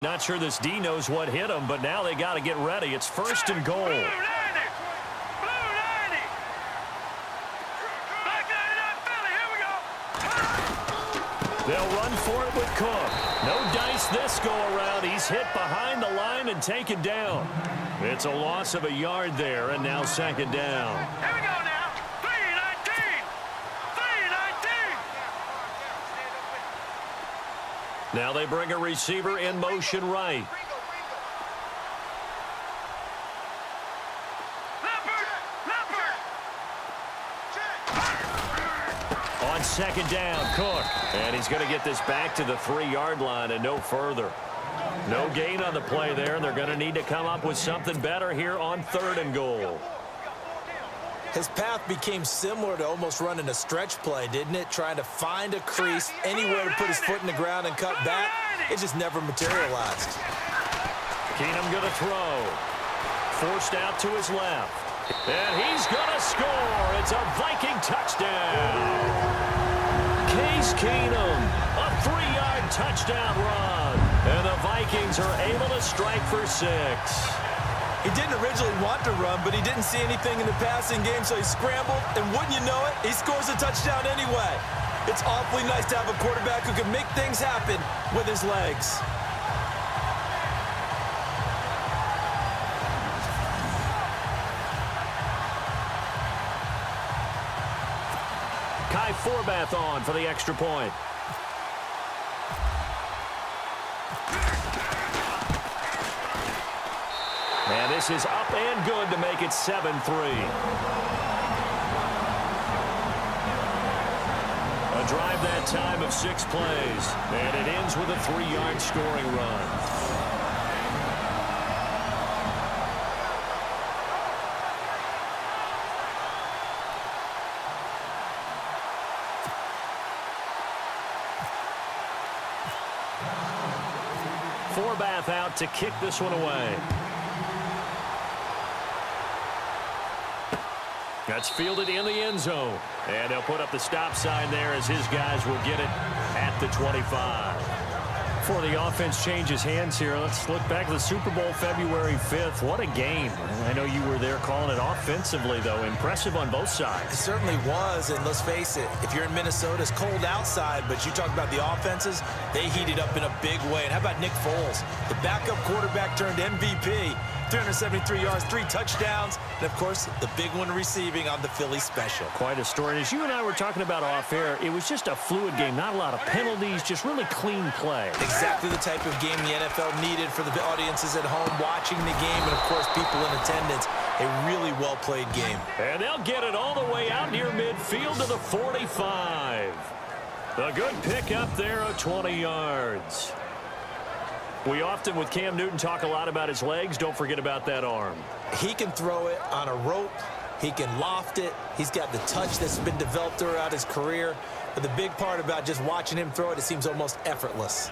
Not sure this D knows what hit him, but now they got to get ready. It's first and goal. They'll run for it with Cook. No dice this go-around. He's hit behind the line and taken down. It's a loss of a yard there, and now second down. Here we go now. 3-19. 3-19. Now they bring a receiver in motion right. On second down, Cook. And he's going to get this back to the 3-yard line and no further. No gain on the play there, and they're going to need to come up with something better here on third and goal. His path became similar to almost running a stretch play, didn't it? Trying to find a crease, anywhere to put his foot in the ground and cut back. It just never materialized. Keenum going to throw. Forced out to his left. And he's going to score. It's a Viking touchdown. Case Keenum, a 3-yard touchdown run. And the Vikings are able to strike for 6. He didn't originally want to run, but he didn't see anything in the passing game, so he scrambled, and wouldn't you know it, he scores a touchdown anyway. It's awfully nice to have a quarterback who can make things happen with his legs. Kai Forbath on for the extra point. And this is up and good to make it 7-3. A drive that time of 6 plays. And it ends with a 3-yard scoring run. Forbath out to kick this one away. That's fielded in the end zone. And they'll put up the stop sign there as his guys will get it at the 25. Before the offense changes hands here, let's look back to the Super Bowl February 5th. What a game. I know you were there calling it offensively, though. Impressive on both sides. It certainly was, and let's face it, if you're in Minnesota, it's cold outside, but you talk about the offenses, they heated up in a big way. And how about Nick Foles, the backup quarterback turned MVP, 373 yards, 3 touchdowns, and, of course, the big one receiving on the Philly special. Quite a story. And as you and I were talking about off air, it was just a fluid game. Not a lot of penalties, just really clean play. Exactly the type of game the NFL needed for the audiences at home watching the game and, of course, people in attendance. A really well-played game. And they'll get it all the way out near midfield to the 45. A good pick up there of 20 yards. We often, with Cam Newton, talk a lot about his legs. Don't forget about that arm. He can throw it on a rope. He can loft it. He's got the touch that's been developed throughout his career. But the big part about just watching him throw it seems almost effortless.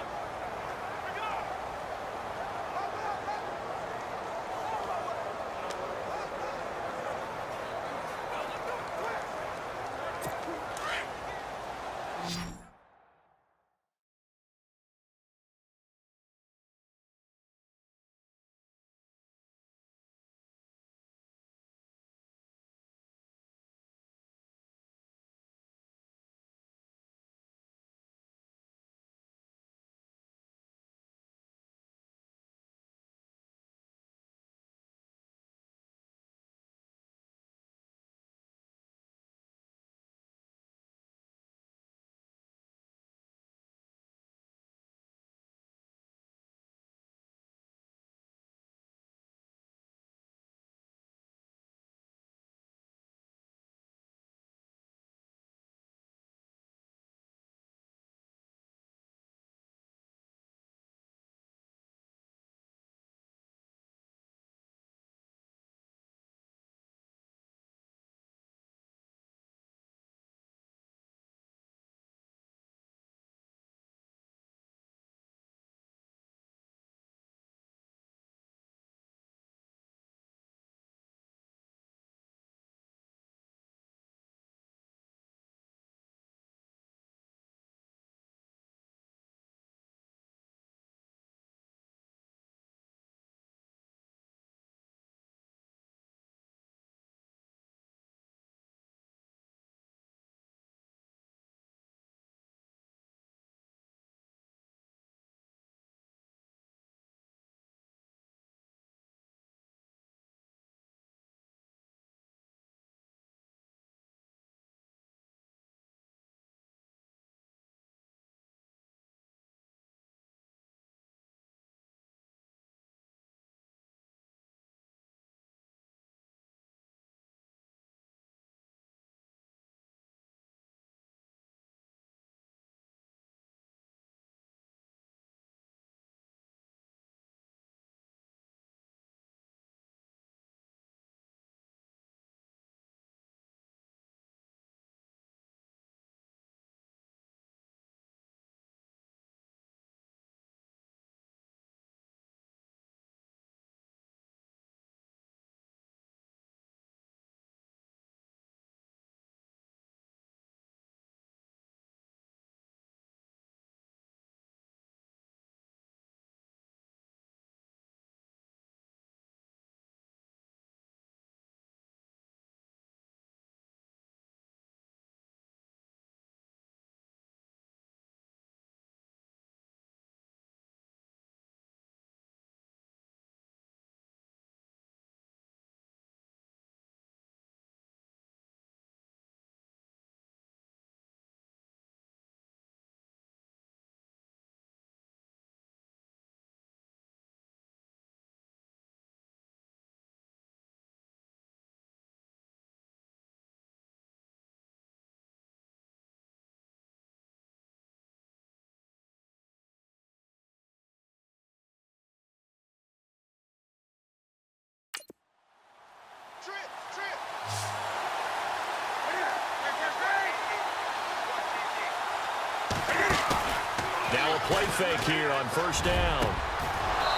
fake here on first down.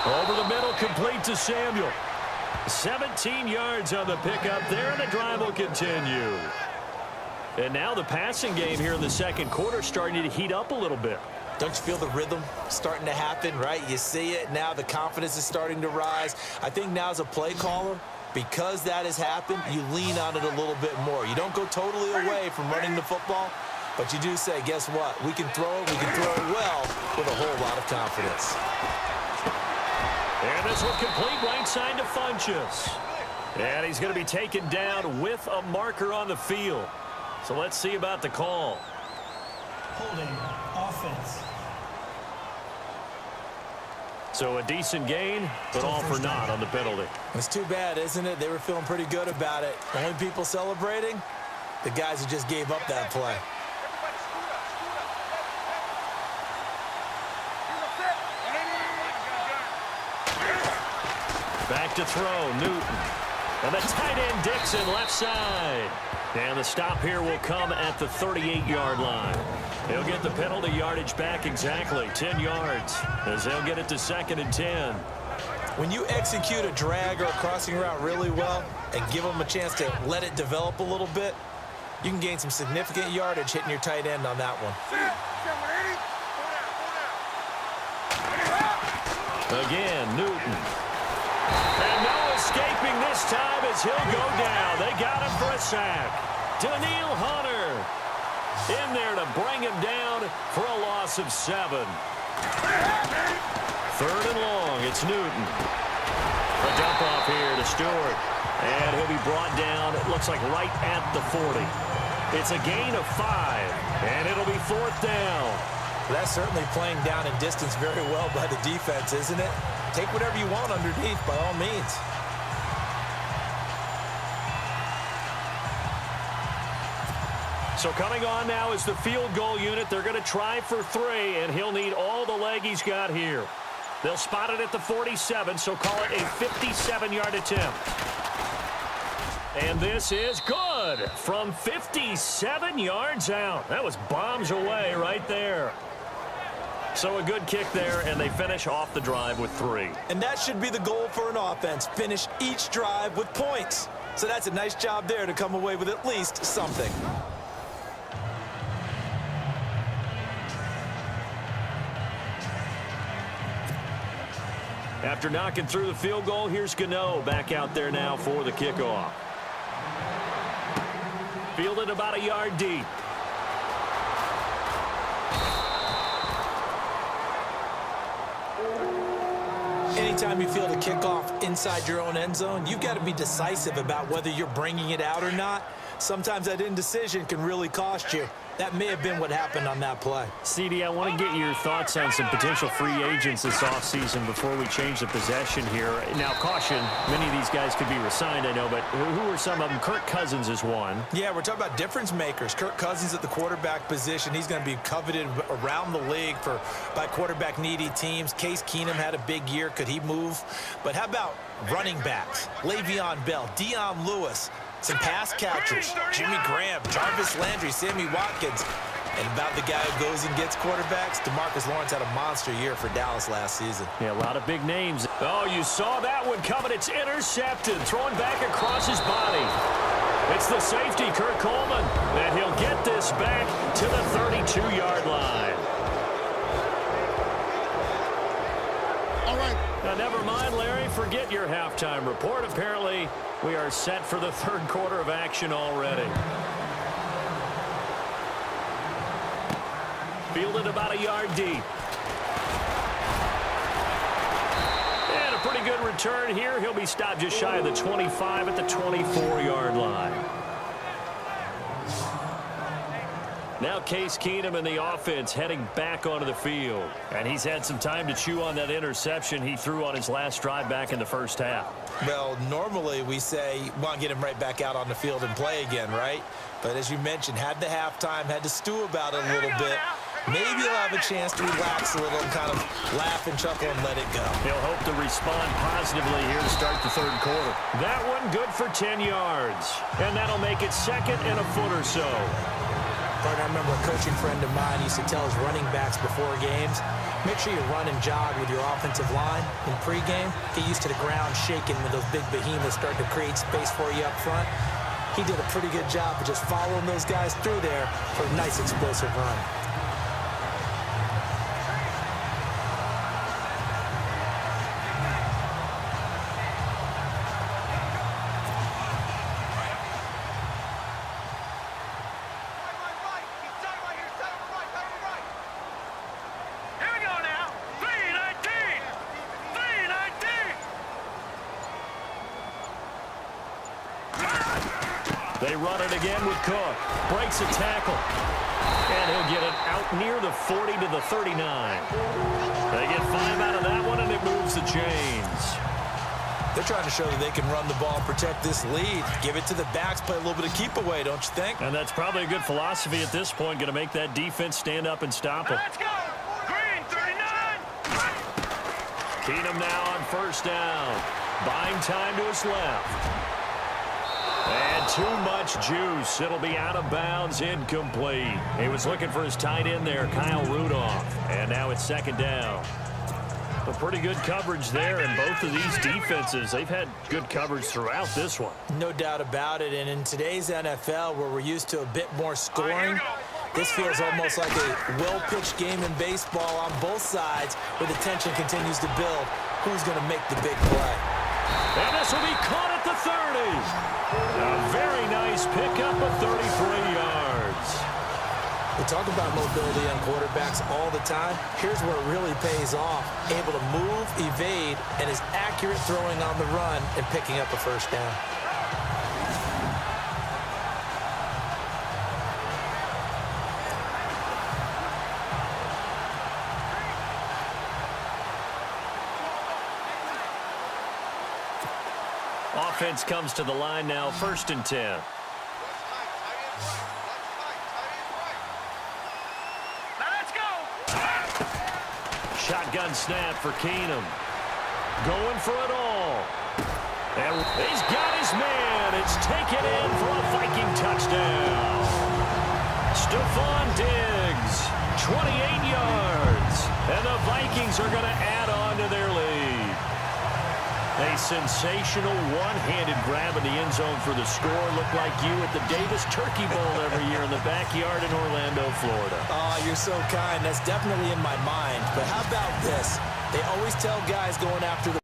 Over the middle, complete to Samuel. 17 yards on the pickup there, and the drive will continue. And now the passing game here in the second quarter starting to heat up a little bit. Don't you feel the rhythm starting to happen, right? You see it now. The confidence is starting to rise. I think now as a play caller, because that has happened, you lean on it a little bit more. You don't go totally away from running the football, but you do say, guess what? We can throw it. We can throw it well with a whole lot of confidence. And this will complete right side to Funchess. And he's going to be taken down with a marker on the field. So let's see about the call. Holding offense. So a decent gain, but all for naught on the penalty. It's too bad, isn't it? They were feeling pretty good about it. The only people celebrating, the guys who just gave up that play. Back to throw, Newton. And the tight end, Dixon, left side. And the stop here will come at the 38-yard line. He'll get the penalty yardage back exactly, 10 yards, as they'll get it to 2nd and 10. When you execute a drag or a crossing route really well and give them a chance to let it develop a little bit, you can gain some significant yardage hitting your tight end on that one. Again, Newton. And no escaping this time as he'll go down. They got him for a sack. Daniil Hunter in there to bring him down for a loss of 7. 3rd and long. It's Newton. A dump off here to Stewart. And he'll be brought down, it looks like right at the 40. It's a gain of 5. And it'll be 4th down. That's certainly playing down in distance very well by the defense, isn't it? Take whatever you want underneath, by all means. So coming on now is the field goal unit. They're going to try for 3, and he'll need all the leg he's got here. They'll spot it at the 47, so call it a 57-yard attempt. And this is good from 57 yards out. That was bombs away right there. So a good kick there, and they finish off the drive with 3. And that should be the goal for an offense. Finish each drive with points. So that's a nice job there to come away with at least something. After knocking through the field goal, here's Gano back out there now for the kickoff. Fielded about a yard deep. Anytime you field a kickoff inside your own end zone, you've got to be decisive about whether you're bringing it out or not. Sometimes that indecision can really cost you. That may have been what happened on that play. CD, I want to get your thoughts on some potential free agents this offseason before we change the possession here. Now, caution, many of these guys could be resigned, I know, but who are some of them? Kirk Cousins is one. Yeah, we're talking about difference makers. Kirk Cousins at the quarterback position. He's going to be coveted around the league by quarterback-needy teams. Case Keenum had a big year. Could he move? But how about running backs? Le'Veon Bell, Dion Lewis, some pass catchers, Jimmy Graham, Jarvis Landry, Sammy Watkins. And about the guy who goes and gets quarterbacks, DeMarcus Lawrence had a monster year for Dallas last season. Yeah, a lot of big names. Oh, you saw that one coming. It's intercepted, thrown back across his body. It's the safety, Kurt Coleman, and he'll get this back to the 32-yard line. All right. Now, never mind, Larry. Forget your halftime report. Apparently, we are set for the third quarter of action already. Fielded about a yard deep. And a pretty good return here. He'll be stopped just shy of the 25 at the 24-yard line. Now Case Keenum and the offense heading back onto the field. And he's had some time to chew on that interception he threw on his last drive back in the first half. Well, normally we say, want to get him right back out on the field and play again, right? But as you mentioned, had the halftime, had to stew about it a little bit. Maybe he'll have a chance to relax a little and kind of laugh and chuckle and let it go. He'll hope to respond positively here to start the third quarter. That one good for 10 yards. And that'll make it 2nd and a foot or so. Partner, I remember a coaching friend of mine used to tell his running backs before games, make sure you run and jog with your offensive line in pregame. Get used to the ground shaking when those big behemoths start to create space for you up front. He did a pretty good job of just following those guys through there for a nice explosive run. Here we go now. 319. 319. They run it again with Cook. Breaks a tackle. And he'll get it out near the 40 to the 39. They get 5 out of that one, and it moves the chains. They're trying to show that they can run the ball, protect this lead. Give it to the backs, play a little bit of keep away, don't you think? And that's probably a good philosophy at this point, going to make that defense stand up and stop them. Let's go. Green 39. Keenum now on first down. Buying time to his left. And too much juice. It'll be out of bounds, incomplete. He was looking for his tight end there, Kyle Rudolph. And now it's second down. A pretty good coverage there, and both of these defenses, they've had good coverage throughout this one. No doubt about it, and in today's NFL, where we're used to a bit more scoring, this feels almost like a well-pitched game in baseball on both sides, where the tension continues to build. Who's going to make the big play? And this will be caught at the 30. A very nice pickup of 33 yards. We talk about mobility on quarterbacks all the time. Here's where it really pays off. Able to move, evade, and is accurate throwing on the run and picking up a first down. Offense comes to the line now, 1st and 10. Shotgun snap for Keenum. Going for it all. And he's got his man. It's taken in for a Viking touchdown. Stephon Diggs, 28 yards. And the Vikings are going to add on to their lead. A sensational one-handed grab in the end zone for the score. Looked like you at the Davis Turkey Bowl every year in the backyard in Orlando, Florida. Oh, you're so kind. That's definitely in my mind. But how about this? They always tell guys going after the